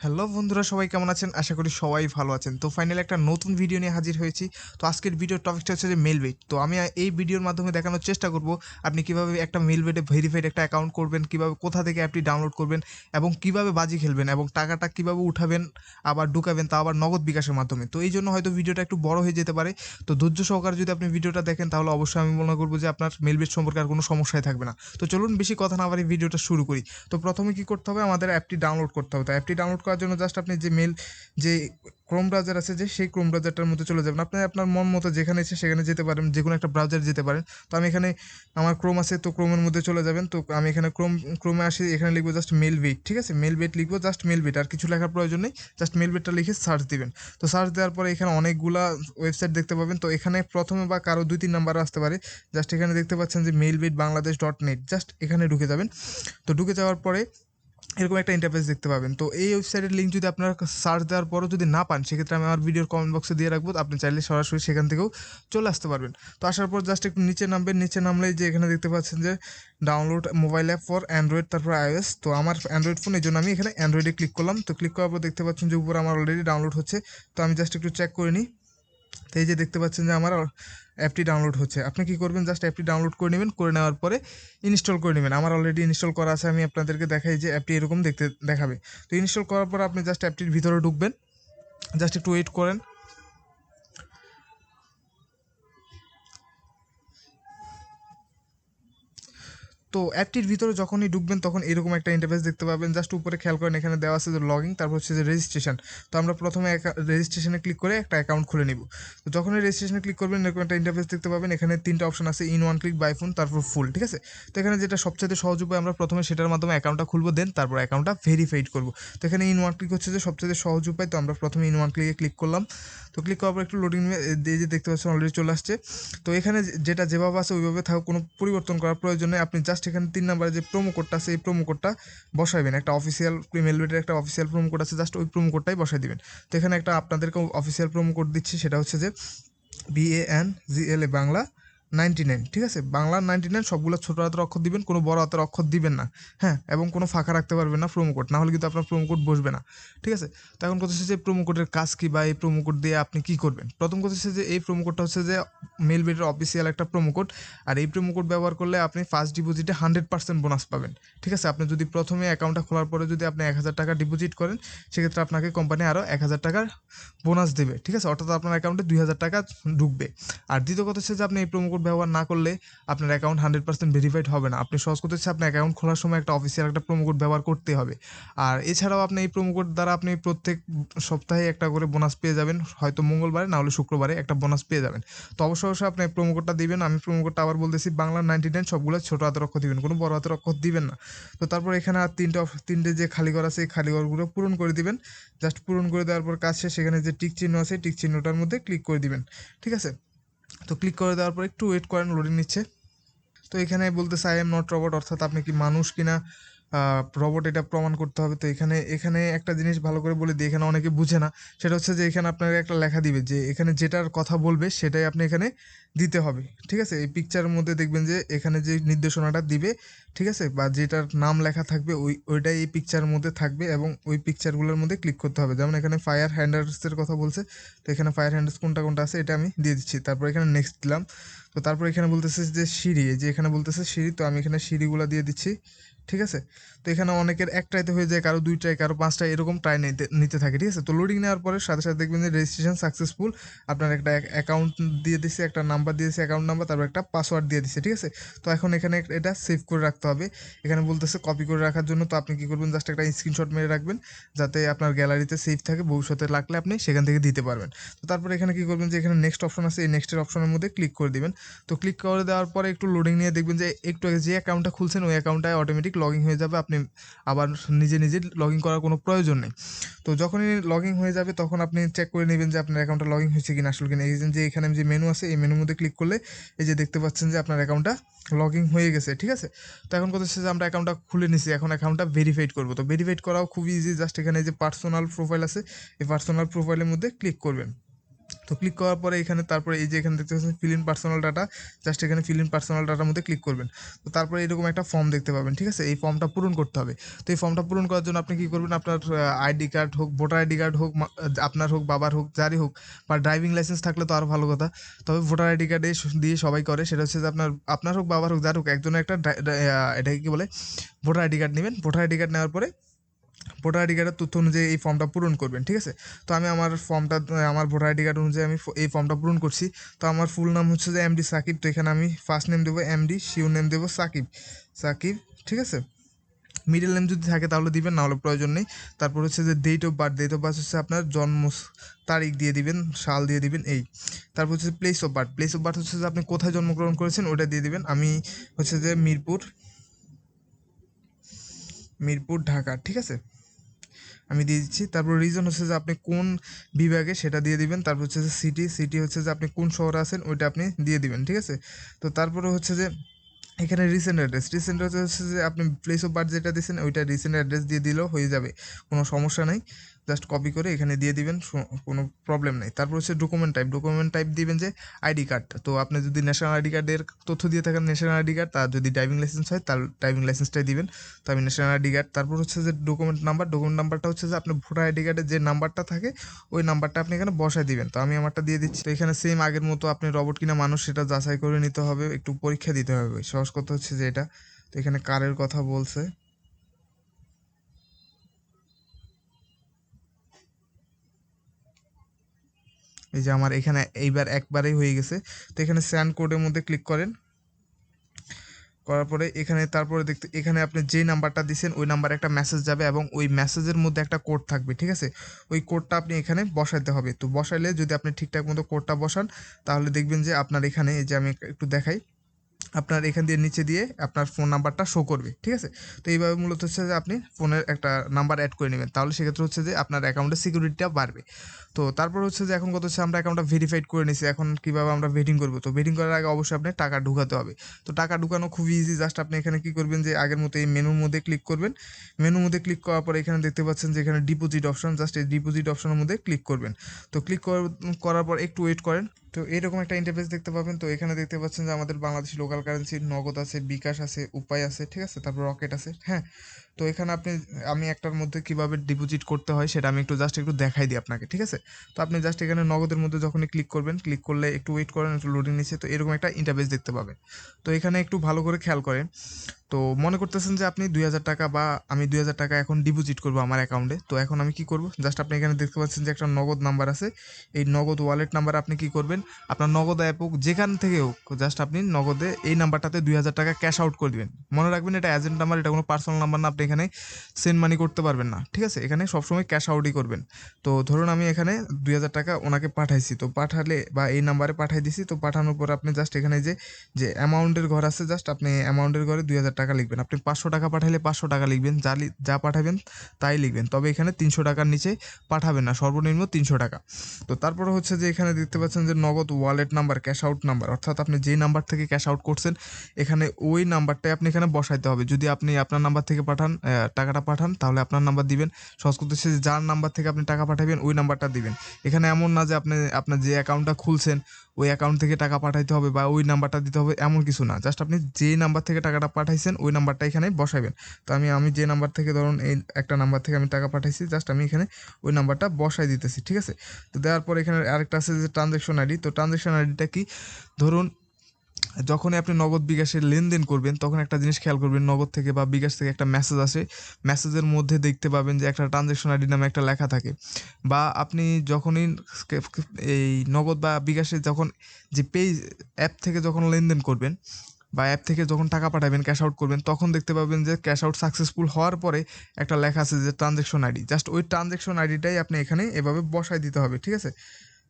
Hello বন্ধুরা, সবাই কেমন আছেন? আশা করি সবাই ভালো আছেন। তো ফাইনালি একটা নতুন ভিডিও নিয়ে হাজির হয়েছি। তো আজকের ভিডিওর টপিকটা হচ্ছে যে মেলবেট। তো আমি এই ভিডিওর মাধ্যমে দেখানোর চেষ্টা করব আপনি কিভাবে একটা মেলবেটে ভেরিফাইড একটা অ্যাকাউন্ট করবেন, কিভাবে কোথা থেকে অ্যাপটি ডাউনলোড করবেন এবং কিভাবে বাজি খেলবেন এবং টাকাটা কিভাবে উঠাবেন আবার ঢুকাবেন, তা আবার নগদ বিকাশের মাধ্যমে। তো এই জন্য হয়তো ভিডিওটা একটু বড় হয়ে যেতে পারে। তো ধৈর্য সহকারে যদি আপনি ভিডিওটা দেখেন তাহলে অবশ্যই আমি মনে করব যে আপনার মেলবেট সম্পর্কে আর কোনো সমস্যাই থাকবে না। তো চলুন বেশি কথা না বাড়িয়ে ভিডিওটা শুরু করি। তো প্রথমে কি করতে হবে, আমাদের অ্যাপটি ডাউনলোড করতে হবে। তো অ্যাপটি ডাউনলোড করার জন্য জাস্ট আপনি যে ক্রোম ব্রাউজার আছে, যে সেই ক্রোম ব্রাউজারটার মধ্যে চলে যাবেন। আপনি আপনার মন মতো যেখানে ইচ্ছে সেখানে যেতে পারেন, যে কোনো একটা ব্রাউজার যেতে পারেন। তো আমি এখানে আমার ক্রোম আছে, তো ক্রোমের মধ্যে চলে যাবেন। তো আমি এখানে ক্রোমে আসি, এখানে লিখবো জাস্ট মেলবেট। ঠিক আছে, মেলবেট লিখবো, জাস্ট মেলবেট, আর কিছু লেখার প্রয়োজন নেই। জাস্ট মেলবেটটা লিখে সার্চ দিবেন। তো সার্চ দেওয়ার পরে এখানে অনেকগুলা ওয়েবসাইট দেখতে পাবেন। তো এখানে প্রথমে বা কারো 2-3 নাম্বার আসতে পারে। জাস্ট এখানে দেখতে পাচ্ছেন যে mailbait.bangladesh.net, জাস্ট এখানে ঢুকে যাবেন। তো ঢুকে যাওয়ার পরে এরকম একটা ইন্টারফেস দেখতে পাবেন। তো এই ওয়েবসাইটের লিঙ্ক যদি আপনারা সার্চ দেওয়ার পরও যদি না পান, সেক্ষেত্রে আমি আমার ভিডিওর কমেন্ট বক্সে দিয়ে রাখবো, আপনি চাইলে সরাসরি সেখান থেকেও চলে আসতে পারবেন। তো আসার পর জাস্ট একটু নিচে নামবেন। নিচে নামলেই যে এখানে দেখতে পাচ্ছেন যে download mobile app for Android, তারপর iOS। তো আমার অ্যান্ড্রয়েড ফোন, এই জন্য আমি এখানে অ্যান্ড্রয়েডে ক্লিক করলাম। তো ক্লিক করার পর দেখতে পাচ্ছেন যে উপরে আমার অলরেডি ডাউনলোড হচ্ছে। তো আমি জাস্ট একটু চেক করে নিই। তো এই যে দেখতে পাচ্ছেন যে আমার অ্যাপটি ডাউনলোড হচ্ছে। আপনি কি করবেন, জাস্ট অ্যাপটি ডাউনলোড করে নেবেন, করে নেওয়ার পরে ইনস্টল করে নেবেন। আমার অলরেডি ইনস্টল করা আছে, আমি আপনাদেরকে দেখাই যে অ্যাপটি এরকম দেখতে দেখাবে। তো ইনস্টল করার পর আপনি জাস্ট অ্যাপটির ভিতরে ঢুকবেন, জাস্ট একটু ওয়েট করেন। তো অ্যাপটির ভিতরে যখনই ঢুকবেন তখন এরকম একটা ইন্টারফেস দেখতে পাবেন। জাস্ট উপরে খেয়াল করেন, এখানে দেওয়া আছে যে লগইন, তারপর হচ্ছে যে রেজিস্ট্রেশন। তো আমরা প্রথমে রেজিস্ট্রেশনে ক্লিক করে একটা অ্যাকাউন্ট খুলে নিব। তো যখনই রেজিস্ট্রেশনে ক্লিক করবেন এরকম একটা ইন্টারফেস দেখতে পাবেন। এখানে 3টা অপশন আছে, in one click, by phone, তারপর ফুল। ঠিক আছে, তো এখানে যেটা সবচেয়ে সহজ উপায়, আমরা প্রথমে সেটার মাধ্যমে অ্যাকাউন্টটা খুলবো, দেন তারপর অ্যাকাউন্টটা ভেরিফাইড করবো। তো এখানে ইন ওয়ান ক্লিক হচ্ছে যে সবচেয়ে সহজ উপায়। তো আমরা প্রথমে ইন ওয়ান ক্লিকে ক্লিক করলাম। তো ক্লিক করার পর একটু লোডিং নিয়ে এই যে দেখতে পাচ্ছেন অলরেডি চলে আসছে। তো এখানে যেটা যেভাবে আছে ওইভাবে থাকুক, কোনো পরিবর্তন করার প্রয়োজন নেই। আপনি জাস্ট এখানে 3 নাম্বারে যে প্রোমো কোডটা আছে, এই প্রোমো কোডটা বসাবেন। একটা অফিসিয়াল মেলবেটের একটা অফিসিয়াল প্রোমো কোড আছে, জাস্ট ওই প্রোমো কোডটাই বসাই দিবেন। তো এখানে একটা আপনাদেরকে অফিসিয়াল প্রোমো কোড দিচ্ছি, সেটা হচ্ছে যে BANGLA বাংলা 99। ঠিক আছে, বাংলা 99, সবগুলো ছোট হাতের অক্ষর দিবেন, কোনো বড় হাতের অক্ষর দিবেন না। হ্যাঁ, এবং কোনো ফাঁকা রাখতে পারবেন না প্রোমো কোড, না হলে কিন্তু আপনার প্রোমো কোড বসবে না। ঠিক আছে, তো এখন কথা হচ্ছে যে প্রোমো কোডের কাজ কি, বা এই প্রোমো কোড দিয়ে আপনি কি করবেন। প্রথম কথা হচ্ছে যে এই প্রোমো কোডটা হচ্ছে যে মেলবেটের অফিসিয়াল একটা প্রোমো কোড। আর এই প্রোমো কোড ব্যবহার করলে আপনি ফার্স্ট ডিপোজিটে 100% বোনাস পাবেন। ঠিক আছে, আপনি যদি প্রথমে অ্যাকাউন্টটা খোলার পরে যদি আপনি 1000 টাকা ডিপোজিট করেন, সেক্ষেত্রে আপনাকে কোম্পানি আরও 1000 টাকার বোনাস দেবে। ঠিক আছে, অর্থাৎ আপনার অ্যাকাউন্টে 2000 টাকা ঢুকবে। আর দ্বিতীয় কথা হচ্ছে যে আপনি এই প্রোমো কোড ব্যবহার না করলে আপনার অ্যাকাউন্ট 100% ভেরিফাইড হবে না। আপনি সহজ করতে হচ্ছে আপনার অ্যাকাউন্ট খোলার সময় একটা অফিসিয়াল একটা প্রোমো কোড ব্যবহার করতে হবে। আর এছাড়াও আপনি এই প্রোমো কোড দ্বারা আপনি প্রত্যেক সপ্তাহে একটা করে বোনাস পেয়ে যাবেন, হয়তো মঙ্গলবারে না হলে শুক্রবারে একটা বোনাস পেয়ে যাবেন। তো অবশ্যই আপনি প্রোমো কোডটা দিবেন। আমি প্রোমো কোডটা আবার বলতেছি, বাংলা 99, সবগুলো ছোটো হাতের অক্ষর দিবেন, কোনো বড় হাতের অক্ষর দিবেন না। তো তারপর এখানে আর তিনটে যে খালি ঘর আছে, এই খালি ঘরগুলো পূরণ করে দিবেন। জাস্ট পূরণ করে দেওয়ার পর কাজ শেষ। সেখানে যে টিক চিহ্ন আছে, টিক চিহ্নটার মধ্যে ক্লিক করে দিবেন। ঠিক আছে, তো ক্লিক করে দেওয়ার পর একটু ওয়েট করেন, লোডিং নিচ্ছে। তো এখানে বলতেছে আই এম নট রবট, অর্থাৎ আপনি কি মানুষ কিনা রবট, এটা প্রমাণ করতে হবে। তো এখানে এখানে একটা জিনিস ভালো করে বলে দিই, এখানে অনেকে বুঝে না। সেটা হচ্ছে যে এখানে আপনাকে একটা লেখা দিবে, যে এখানে যেটার কথা বলবে সেটাই আপনি এখানে দিতে হবে। ঠিক আছে, এই পিকচারের মধ্যে দেখবেন যে এখানে যে নির্দেশনাটা দিবে, ঠিক আছে, বা যেটার নাম লেখা থাকবে ওইটাই এই পিকচারের মধ্যে থাকবে, এবং ওই পিকচারগুলোর মধ্যে ক্লিক করতে হবে। যেমন এখানে ফায়ার হ্যান্ডার্সের কথা বলছে, তো এখানে ফায়ার হ্যান্ডার্স কোনটা কোনটা আছে এটা আমি দিয়ে দিচ্ছি। তারপর এখানে নেক্সট দিলাম। তো তারপর এখানে বলতেছে যে সিঁড়ি, এই যে এখানে বলতেছে সিঁড়ি, তো আমি এখানে সিঁড়িগুলো দিয়ে দিচ্ছি। ঠিক আছে, তো এখানে অনেকের একটাইতে হয়ে যায়, কারো 2টায়, কারো 5টায়, এরকম ট্রাই নিতে থাকে। ঠিক আছে, তো লোডিং নেওয়ার পরে সাথে সাথে দেখবেন যে রেজিস্ট্রেশন সাকসেসফুল। আপনার একটা অ্যাকাউন্ট দিয়ে দিচ্ছে, একটা নাম্বার দিয়েছে, অ্যাকাউন্ট নাম্বার, তারপর একটা পাসওয়ার্ড দিয়ে দিচ্ছে। ঠিক আছে, তো এখন এখানে এটা সেভ করে রাখতে হবে। এখানে বলতেছে কপি করে রাখার জন্য। তো আপনি কী করবেন, জাস্ট একটা স্ক্রিনশট মেরে রাখবেন, যাতে আপনার গ্যালারিতে সেভ থাকে, ভবিষ্যতে লাগলে আপনি সেখান থেকে দিতে পারবেন। তো তারপর এখানে কী করবেন, যে এখানে নেক্সট অপশন আছে, এই নেক্সটের অপশনের মধ্যে ক্লিক করে দিবেন। তো ক্লিক করে দেওয়ার পরে একটু লোডিং নিয়ে দেখবেন যে একটু আগে যে অ্যাকাউন্টটা খুলছেন ওই অ্যাকাউন্টটায় অটোমেটিক লগ ইন হয়ে যাবে। আপনি আবার নিজে নিজে লগ ইন করার কোনো প্রয়োজন নেই। তো যখনই লগ ইন হয়ে যাবে তখন আপনি চেক করে নেবেন যে আপনার অ্যাকাউন্টটা লগ ইন হয়েছে কিনা, আসলে কিনা। এই যে এখানে যে মেনু আছে, এই মেনুর মধ্যে ক্লিক করলে এই যে দেখতে পাচ্ছেন যে আপনার অ্যাকাউন্টটা লগ ইন হয়ে গেছে। ঠিক আছে, তো এখন কথা হচ্ছে যে আমরা অ্যাকাউন্টটা খুলে নিছি, এখন অ্যাকাউন্টটা ভেরিফাইড করবো। তো ভেরিফাইড করাও খুবই ইজি, জাস্ট এখানে যে পার্সোনাল প্রোফাইল আছে, এই পার্সোনাল প্রোফাইলের মধ্যে ক্লিক করবেন। তো তো ক্লিক করার পরে এখানে তারপরে এই যে এখানে দেখতে পাচ্ছেন fill in personal data, just এখানে ফিল ইন পার্সোনাল ডাটার মধ্যে ক্লিক করবেন। তো তারপরে এরকম একটা ফর্ম দেখতে পাবেন, ঠিক আছে? এই ফর্মটা পূরণ করতে হবে। তো এই ফর্মটা পূরণ করার জন্য আপনি কী করবেন, আপনার আইডি কার্ড হোক, ভোটার আইডি কার্ড হোক, আপনার হোক, বাবার হোক, যারই হোক, বা ড্রাইভিং লাইসেন্স থাকলে তো আরও ভালো কথা। তবে ভোটার আইডি কার্ডে দিয়ে সবাই করে, সেটা হচ্ছে যে আপনার হোক, বাবার হোক, যার হোক, একজনের একটা এটাকে কী বলে, ভোটার আইডি কার্ড নেবেন। ভোটার আইডি কার্ড নেওয়ার পরে ভোটার আইডি কার্ডের তথ্য অনুযায়ী এই ফর্মটা পূরণ করবেন, ঠিক আছে? তো আমি আমার ভোটার আইডি কার্ড অনুযায়ী আমি এই ফর্মটা পূরণ করছি। তো আমার ফুল নাম হচ্ছে যে এমডি সাকিব। তো এখানে আমি ফার্স্ট নেম দেবো এমডি, শিউ নেম দেবো সাকিব, ঠিক আছে? মিডল নেম যদি থাকে তাহলে দিবেন, না হলে প্রয়োজন নেই। তারপর হচ্ছে যে ডেট অফ বার্থ হচ্ছে আপনার জন্ম তারিখ দিয়ে দিবেন, সাল দিয়ে দিবেন এই। তারপর হচ্ছে প্লেস অফ বার্থ হচ্ছে যে আপনি কোথায় জন্মগ্রহণ করেছেন ওটা দিয়ে দিবেন। আমি হচ্ছে যে মিরপুর ঢাকা, ঠিক আছে? আমি দিয়ে দিচ্ছি। তারপর রিজন হচ্ছে যে আপনি কোন বিভাগে সেটা দিয়ে দিবেন। তারপর হচ্ছে যে সিটি হচ্ছে যে আপনি কোন শহরে আছেন ওইটা আপনি দিয়ে দিবেন, ঠিক আছে? তো তারপরে হচ্ছে যে এখানে রিসেন্ট অ্যাড্রেস হচ্ছে যে আপনি প্লেস অফ বার্থ যেটা দিয়েছেন ওইটা রিসেন্ট অ্যাড্রেস দিয়ে দিলেও হয়ে যাবে, কোনো সমস্যা নেই। জাস্ট কপি করে এখানে দিয়ে দিবেন, কোনো প্রবলেম নেই। তারপর হচ্ছে ডকুমেন্ট টাইপ দিবেন যে আইডি কার্ড। তো আপনি যদি ন্যাশনাল আইডি কার্ডের তথ্য দিয়ে থাকেন ন্যাশনাল আইডি কার্ড, তার যদি ড্রাইভিং লাইসেন্স হয় তার ড্রাইভিং লাইসেন্সটাই দিবেন। তো আমি ন্যাশনাল আইডি কার্ড। তারপর হচ্ছে যে ডকুমেন্ট নাম্বারটা হচ্ছে যে আপনার ভোটার আইডি কার্ডের যে নাম্বারটা থাকে ওই নাম্বারটা আপনি এখানে বসায় দিবেন। তো আমি আমারটা দিয়ে দিচ্ছি। তো এখানে সেম আগের মতো আপনি রবট কিনা মানুষ সেটা যাচাই করে নিতে হবে, একটু পরীক্ষা দিতে হবে। সহজ কথা হচ্ছে যে এটা। তো এখানে কারের কথা বলছে, এই যে আমার এখানে এইবার একবারেই হয়ে গেছে। তো এখানে স্যান্ড কোডের মধ্যে ক্লিক করার পরে তারপরে এখানে আপনি যেই নাম্বারটা দিয়েছেন ওই নাম্বারে একটা মেসেজ যাবে এবং ওই মেসেজের মধ্যে একটা কোড থাকবে, ঠিক আছে? ওই কোডটা আপনি এখানে বসাইতে হবে। তো বসাইলে যদি আপনি ঠিকঠাক মতো কোডটা বসান তাহলে দেখবেন যে আপনার এখানে, এই যে আমি একটু দেখাই, আপনার এখান দিয়ে নিচে দিয়ে আপনার ফোন নাম্বারটা শো করবে, ঠিক আছে? তো এইভাবে মূলত হচ্ছে যে আপনি ফোনের একটা নাম্বার অ্যাড করে নেবেন, তাহলে সেক্ষেত্রে হচ্ছে যে আপনার অ্যাকাউন্টের সিকিউরিটিটা বাড়বে। তো তারপর হচ্ছে যে এখন কথা হচ্ছে আমরা অ্যাকাউন্টটা ভেরিফাইড করে নিছি, এখন কীভাবে আমরা ভেটিং করবো? তো ভেটিং করার আগে অবশ্যই আপনি টাকা ঢুকাতে হবে। তো টাকা ঢুকানো খুবই ইজি, জাস্ট আপনি এখানে কী করবেন যে আগের মতো এই মেনুর মধ্যে ক্লিক করবেন। মেনুর মধ্যে ক্লিক করার পরে এখানে দেখতে পাচ্ছেন যে এখানে ডিপোজিট অপশন, জাস্ট এই ডিপোজিট অপশনের মধ্যে ক্লিক করবেন। তো ক্লিক করার পর একটু ওয়েট করেন। তো এরকম একটা ইন্টারফেস দেখতে পাবেন। তো এখানে দেখতে পাচ্ছেন যে আমাদের বাংলাদেশি লোকাল কারেন্সি নগদ আছে, বিকাশ আছে, উপায় আছে, ঠিক আছে? তারপর রকেট আছে, হ্যাঁ। তো এখানে আমি একটার মধ্যে কিভাবে ডিপোজিট করতে হয় সেটা আমি একটু দেখাই দিই আপনাকে, ঠিক আছে? তো আপনি জাস্ট এখানে নগদের মধ্যে যখনই ক্লিক করবেন, ক্লিক করলে একটু ওয়েট করেন, একটু লোডিং নিচ্ছে। তো এরকম একটা ইন্টারফেস দেখতে পাবেন। তো এখানে একটু ভালো করে খেয়াল করেন। তো মনে করতেছেন যে আপনি 2000 টাকা বা আমি 2000 টাকা এখন ডিপোজিট করবো আমার অ্যাকাউন্টে। তো এখন আমি কি করব, জাস্ট আপনি এখানে দেখতে পাচ্ছেন যে একটা নগদ নাম্বার আছে, এই নগদ ওয়ালেট নাম্বার আপনি কি করবেন, আপনার নগদ অ্যাপ হোক যেখান থেকে হোক, জাস্ট আপনি নগদে এই নাম্বারটাতে 2000 টাকা ক্যাশ আউট করে দিবেন। মনে রাখবেন এটা এজেন্ট নাম্বার, এটা কোনো পার্সোনাল নাম্বার না, আপনি এখানে সেন্ড মানি করতে পারবেন না, ঠিক আছে? এখানে সবসময় ক্যাশ আউটই করবেন। তো ধরুন আমি এখানে 2000 টাকা ওনাকে পাঠাইছি, তো পাঠালে বা এই নাম্বারে পাঠাই দিছি। তো পাঠানোর পর আপনি জাস্ট এখানে যে অ্যামাউন্টের ঘর আছে, জাস্ট আপনি অ্যামাউন্টের ঘরে 2000 টাকা লিখবেন। আপনি 500 টাকা পাঠাইলে 500 টাকা লিখবেন, যা পাঠাবেন তাই লিখবেন। তবে এখানে 300 টাকার নিচে পাঠাবেন না, সর্বনিম্ন 300 টাকা। তো তারপরে হচ্ছে যে এখানে দেখতে পাচ্ছেন যে নগদ wallet number, cash out number, অর্থাৎ আপনি যেই নাম্বার থেকে ক্যাশ আউট করছেন এখানে ওই নাম্বারটাই আপনি এখানে বসাইতে হবে। যদি আপনি আপনার নাম্বার থেকে টাকাটা পাঠান তাহলে আপনার নাম্বার দিবেন। সহজ করতে হচ্ছে যে যার নাম্বার থেকে আপনি টাকা পাঠাবেন ওই নাম্বারটা দিবেন। এখানে এমন না যে আপনার যে অ্যাকাউন্টটা খুলছেন ওই অ্যাকাউন্ট থেকে টাকা পাঠাইতে হবে বা ওই নাম্বারটা দিতে হবে, এমন কিছু না। জাস্ট আপনি যেই নাম্বার থেকে টাকাটা পাঠাইছেন ওই নাম্বারটা এখানে বসাবেন। তো আমি যে নাম্বার থেকে, ধরুন এই একটা নাম্বার থেকে আমি টাকা পাঠাইছি, জাস্ট আমি এখানে ওই নাম্বারটা বসাই দিতেছি, ঠিক আছে? তো দেওয়ার পর এখানে আরেকটা আছে যে ট্রানজ্যাকশন আইডি। তো ট্রানজ্যাকশন আইডিটা কি, ধরুন যখনই আপনি নগদ বিকাশের লেনদেন করবেন তখন একটা জিনিস খেয়াল করবেন, নগদ থেকে বা বিকাশ থেকে একটা মেসেজ আসে, মেসেজের মধ্যে দেখতে পাবেন যে একটা ট্রানজ্যাকশন আইডি নামে একটা লেখা থাকে। বা আপনি যখনই এই নগদ বা বিকাশে যখন যে অ্যাপ থেকে যখন লেনদেন করবেন বা অ্যাপ থেকে যখন টাকা পাঠাবেন, ক্যাশ আউট করবেন, তখন দেখতে পাবেন যে ক্যাশ আউট সাকসেসফুল হওয়ার পরে একটা লেখা আছে যে ট্রানজ্যাকশন আইডি। জাস্ট ওই ট্রানজ্যাকশন আইডিটাই আপনি এখানে এভাবে বসায় দিতে হবে, ঠিক আছে?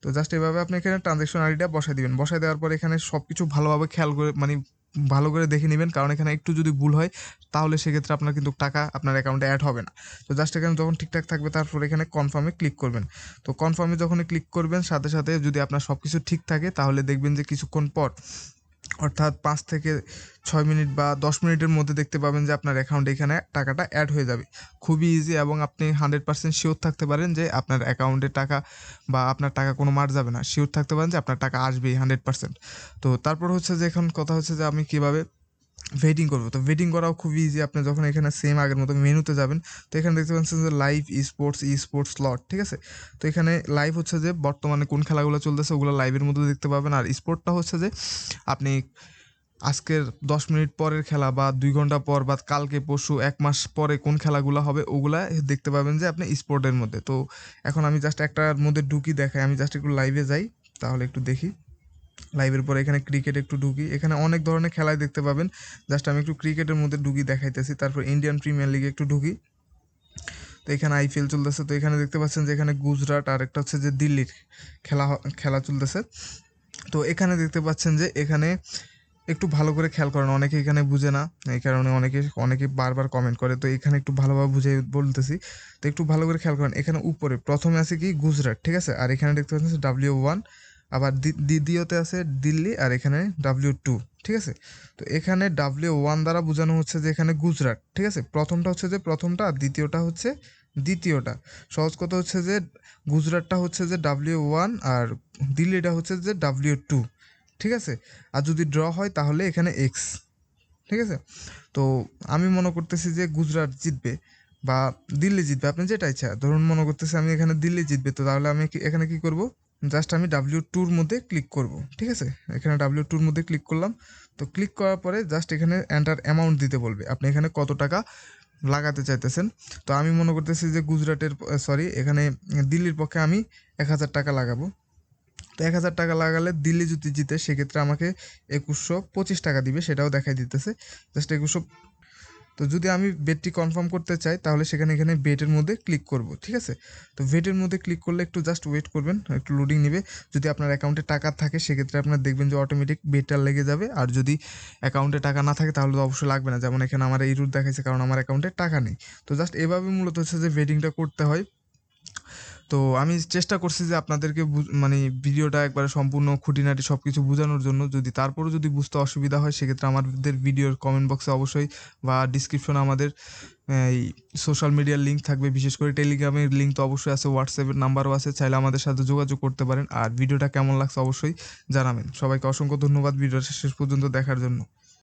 তো জাস্ট এভাবে আপনি এখানে ট্রানজ্যাকশন আইডিটা বসায় দিবেন। বসায় দেওয়ার পর এখানে সব কিছু ভালোভাবে খেয়াল করে, মানে ভালো করে দেখে নেবেন, কারণ এখানে একটু যদি ভুল হয় তাহলে সেক্ষেত্রে আপনার কিন্তু টাকা আপনার অ্যাকাউন্টে অ্যাড হবে না। তো জাস্ট এখানে যখন ঠিকঠাক থাকবে তারপর এখানে কনফার্মে ক্লিক করবেন। তো কনফার্মে যখনই ক্লিক করবেন সাথে সাথে যদি আপনার সব কিছু ঠিক থাকে তাহলে দেখবেন যে কিছুক্ষণ পর অর্থাৎ 5 থেকে 6 মিনিট বা 10 মিনিটের মধ্যে দেখতে পাবেন যে আপনার অ্যাকাউন্টে এখানে টাকাটা অ্যাড হয়ে যাবে। খুবই ইজি এবং আপনি 100% শিওর থাকতে পারেন যে আপনার অ্যাকাউন্টে টাকা বা আপনার টাকা কোনো মার যাবে না। শিওর থাকতে পারেন যে আপনার টাকা আসবেই 100%। তো তারপর হচ্ছে যে এখন কথা হচ্ছে যে আমি কীভাবে ভেটিং করবো। তো ভেটিং করাও খুবই ইজি। আপনি যখন এখানে সেম আগের মতো মেনুতে যাবেন, তো এখানে দেখতে পাচ্ছেন যে লাইভ স্পোর্টস স্লট, ঠিক আছে? তো এখানে লাইভ হচ্ছে যে বর্তমানে কোন খেলাগুলো চলতেছে ওগুলো লাইভের মধ্যে দেখতে পাবেন, আর স্পোর্টটা হচ্ছে যে আপনি আজকের 10 মিনিট পরের খেলা বা 2 ঘন্টা পর বা কালকে পরশু 1 মাস পরে কোন খেলাগুলো হবে ওগুলা দেখতে পাবেন যে আপনি স্পোর্টের মধ্যে। তো এখন আমি জাস্ট একটার মধ্যে ঢুকি দেখাই, আমি জাস্ট একটু লাইভে যাই, তাহলে একটু দেখি। লাইভের পরে এখানে ক্রিকেট একটু ঢুকি, এখানে অনেক ধরনের খেলাই দেখতে পাবেন। জাস্ট আমি একটু ক্রিকেটের মধ্যে ঢুকি দেখাইতেছি। তারপর ইন্ডিয়ান প্রিমিয়ার লিগে একটু ঢুকি। তো এখানে আইপিএল চলতেছে। তো এখানে দেখতে পাচ্ছেন যে এখানে গুজরাট আর একটা হচ্ছে যে দিল্লির খেলা চলতেছে। তো এখানে দেখতে পাচ্ছেন যে এখানে একটু ভালো করে খেয়াল করেন, অনেকে এখানে বুঝে না, এই কারণে অনেকে বারবার কমেন্ট করে। তো এখানে একটু ভালোভাবে বুঝে বলতেছি। তো একটু ভালো করে খেয়াল করেন, এখানে উপরে প্রথমে আছে কি গুজরাট, ঠিক আছে? আর এখানে দেখতে পাচ্ছেন W1, আবার দ্বিতীয়তে আছে দিল্লি, আর এখানে W2, ঠিক আছে? তো এখানে W1 দ্বারা বোঝানো হচ্ছে যে এখানে গুজরাট, ঠিক আছে? প্রথমটা হচ্ছে যে প্রথমটা, আর দ্বিতীয়টা হচ্ছে দ্বিতীয়টা। সহজ কথা হচ্ছে যে গুজরাটটা হচ্ছে যে W1 আর দিল্লিটা হচ্ছে যে W2, ঠিক আছে? আর যদি ড্র হয় তাহলে এখানে এক্স, ঠিক আছে? তো আমি মনে করতেছি যে গুজরাট জিতবে বা দিল্লি জিতবে, আপনি যেটা ইচ্ছা। ধরুন মনে করতেছি আমি এখানে দিল্লি জিতবে, তো তাহলে আমি এখানে কি করব, জাস্ট আমি W2-র মধ্যে ক্লিক করব, ঠিক আছে? এখানে W2-র মধ্যে ক্লিক করলাম। তো ক্লিক করার পরে জাস্ট এখানে এন্টার অ্যামাউন্ট দিতে বলবে, আপনি এখানে কত টাকা লাগাতে চাইতেছেন। তো আমি মনে করতেছি যে এখানে দিল্লির পক্ষে আমি 1000 টাকা লাগাবো। তো 1000 টাকা লাগালে দিল্লি যদি জিতে সেক্ষেত্রে আমাকে 2125 টাকা দিবে, সেটাও দেখাই দিতেছে জাস্ট 2100। তো যদি আমি বেটটি কনফার্ম করতে চাই তাহলে এখানে বেটের মধ্যে ক্লিক করব, ঠিক আছে? তো বেটের মধ্যে ক্লিক করলে একটু জাস্ট ওয়েট করবেন, একটু লোডিং নেবে। যদি আপনার অ্যাকাউন্টে টাকা থাকে সেক্ষেত্রে আপনার দেখবেন যে অটোমেটিক বেটটা লেগে যাবে, আর যদি অ্যাকাউন্টে টাকা না থাকে তাহলে তো অবশ্যই লাগবে না। যেমন এখানে আমার এই রুট দেখাইছে কারণ আমার অ্যাকাউন্টে টাকা নেই। তো জাস্ট এভাবে মূলত হচ্ছে যে বেটিংটা করতে হয়। তো আমি চেষ্টা করছি যে আপনাদেরকে মানে ভিডিওটা একবারে সম্পূর্ণ খুঁটিনাটি সব কিছু বোঝানোর জন্য। যদি তারপরেও যদি বুঝতে অসুবিধা হয় সেক্ষেত্রে আমাদের ভিডিওর কমেন্ট বক্সে অবশ্যই বা ডিসক্রিপশনে আমাদের এই সোশ্যাল মিডিয়ার লিঙ্ক থাকবে, বিশেষ করে টেলিগ্রামের লিঙ্ক তো অবশ্যই আছে, হোয়াটসঅ্যাপের নাম্বারও আছে, চাইলে আমাদের সাথে যোগাযোগ করতে পারেন। আর ভিডিওটা কেমন লাগছে অবশ্যই জানাবেন। সবাইকে অসংখ্য ধন্যবাদ ভিডিওটা শেষ পর্যন্ত দেখার জন্য।